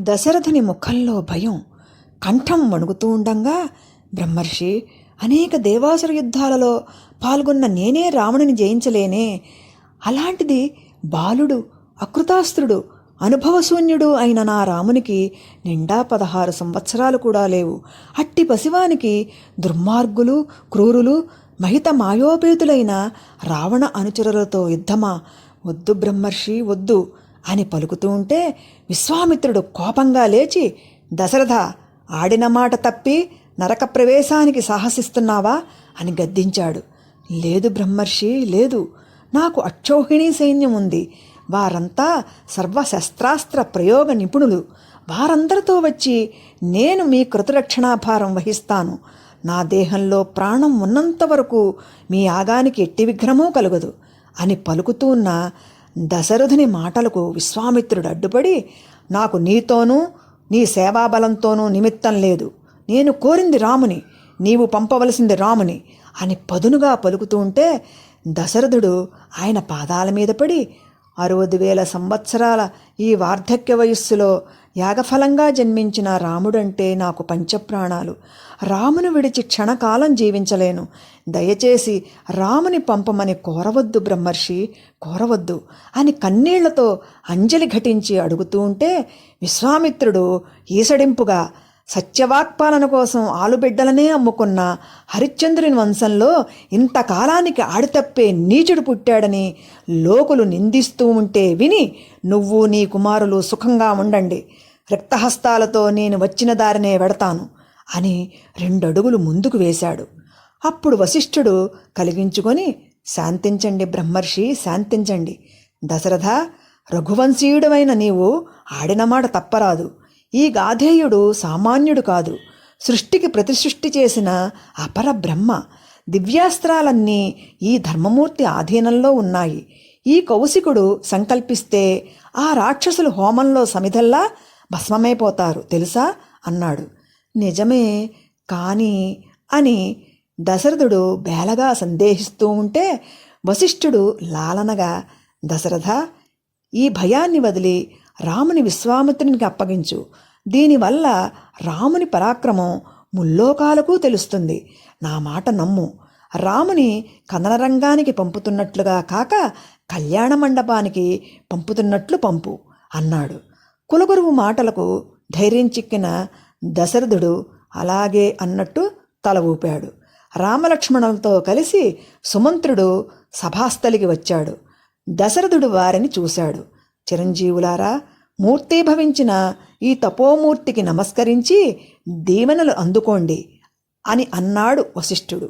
దశరథుని ముఖంలో భయం, కంఠం వణుకుతూ ఉండంగా, బ్రహ్మర్షి, అనేక దేవాసుర యుద్ధాలలో పాల్గొన్న నేనే రావణుని జయించలేనే. అలాంటిది బాలుడు, అకృతాస్త్రుడు, అనుభవశూన్యుడు అయిన నా రామునికి నిండా 16 సంవత్సరాలు కూడా లేవు. అట్టి పసివానికి దుర్మార్గులు, క్రూరులు, మహిత మాయోపేతులైన రావణ అనుచరులతో యుద్ధమా? వద్దు బ్రహ్మర్షి, వద్దు అని పలుకుతూ ఉంటే విశ్వామిత్రుడు కోపంగా లేచి, దశరథ, ఆడిన మాట తప్పి నరక ప్రవేశానికి సాహసిస్తున్నావా అని గద్దించాడు. లేదు బ్రహ్మర్షి, లేదు. నాకు అక్షౌహిణీ సైన్యం ఉంది. వారంతా సర్వశస్త్రాస్త్ర ప్రయోగ నిపుణులు. వారందరితో వచ్చి నేను మీ కృతరక్షణాభారం వహిస్తాను. నా దేహంలో ప్రాణం ఉన్నంత వరకు మీ యాగానికి ఎట్టి విఘ్నమూ కలుగదు అని పలుకుతూ ఉన్న దశరథుని మాటలకు విశ్వామిత్రుడు అడ్డుపడి, నాకు నీతోనూ నీ సేవాబలంతోనూ నిమిత్తం లేదు. నేను కోరింది రాముని, నీవు పంపవలసింది రాముని అని పదునుగా పలుకుతూ ఉంటే దశరథుడు ఆయన పాదాల మీద పడి, 60,000 సంవత్సరాల ఈ వార్ధక్య వయస్సులో యాగఫలంగా జన్మించిన రాముడంటే నాకు పంచప్రాణాలు. రామును విడిచి క్షణకాలం జీవించలేను. దయచేసి రాముని పంపమని కోరవద్దు బ్రహ్మర్షి, కోరవద్దు అని కన్నీళ్లతో అంజలి ఘటించి అడుగుతూ ఉంటే విశ్వామిత్రుడు ఈసడింపుగా, సత్యవాక్పాలన కోసం ఆలుబిడ్డలనే అమ్ముకున్న హరిశ్చంద్రుని వంశంలో ఇంతకాలానికి ఆడితప్పే నీచుడు పుట్టాడని లోకులు నిందిస్తూ ఉంటే విని నువ్వు నీ కుమారులు సుఖంగా ఉండండి. రక్తహస్తాలతో నేను వచ్చిన దారినే వెడతాను అని 2 అడుగులు ముందుకు వేశాడు. అప్పుడు వశిష్ఠుడు కలిగించుకొని, శాంతించండి బ్రహ్మర్షి, శాంతించండి. దశరథ, రఘువంశీయుడమైన నీవు ఆడిన మాట తప్పరాదు. ఈ గాధేయుడు సామాన్యుడు కాదు. సృష్టికి ప్రతిసృష్టి చేసిన అపర బ్రహ్మ. దివ్యాస్త్రాలన్నీ ఈ ధర్మమూర్తి ఆధీనంలో ఉన్నాయి. ఈ కౌశికుడు సంకల్పిస్తే ఆ రాక్షసులు హోమంలో సమిధల్లా భస్మమైపోతారు తెలుసా అన్నాడు. నిజమే కానీ అని దశరథుడు బేలగా సందేహిస్తూ ఉంటే వశిష్ఠుడు లాలనగా, దశరథ, ఈ భయాన్ని వదిలి రాముని విశ్వామిత్రునికి అప్పగించు. దీనివల్ల రాముని పరాక్రమం ముల్లోకాలకు తెలుస్తుంది. నా మాట నమ్ము. రాముని కథనరంగానికి పంపుతున్నట్లుగా కాక కళ్యాణ మండపానికి పంపుతున్నట్లు పంపు అన్నాడు. కులగురువు మాటలకు ధైర్యం చిక్కిన దశరథుడు అలాగే అన్నట్టు తల ఊపాడు. రామలక్ష్మణులతో కలిసి సుమంత్రుడు సభాస్థలికి వచ్చాడు. దశరథుడు వారిని చూశాడు. చిరంజీవులారా, మూర్తీభవించిన ఈ తపోమూర్తికి నమస్కరించి దీవెనలు అందుకోండి అని అన్నాడు వశిష్ఠుడు.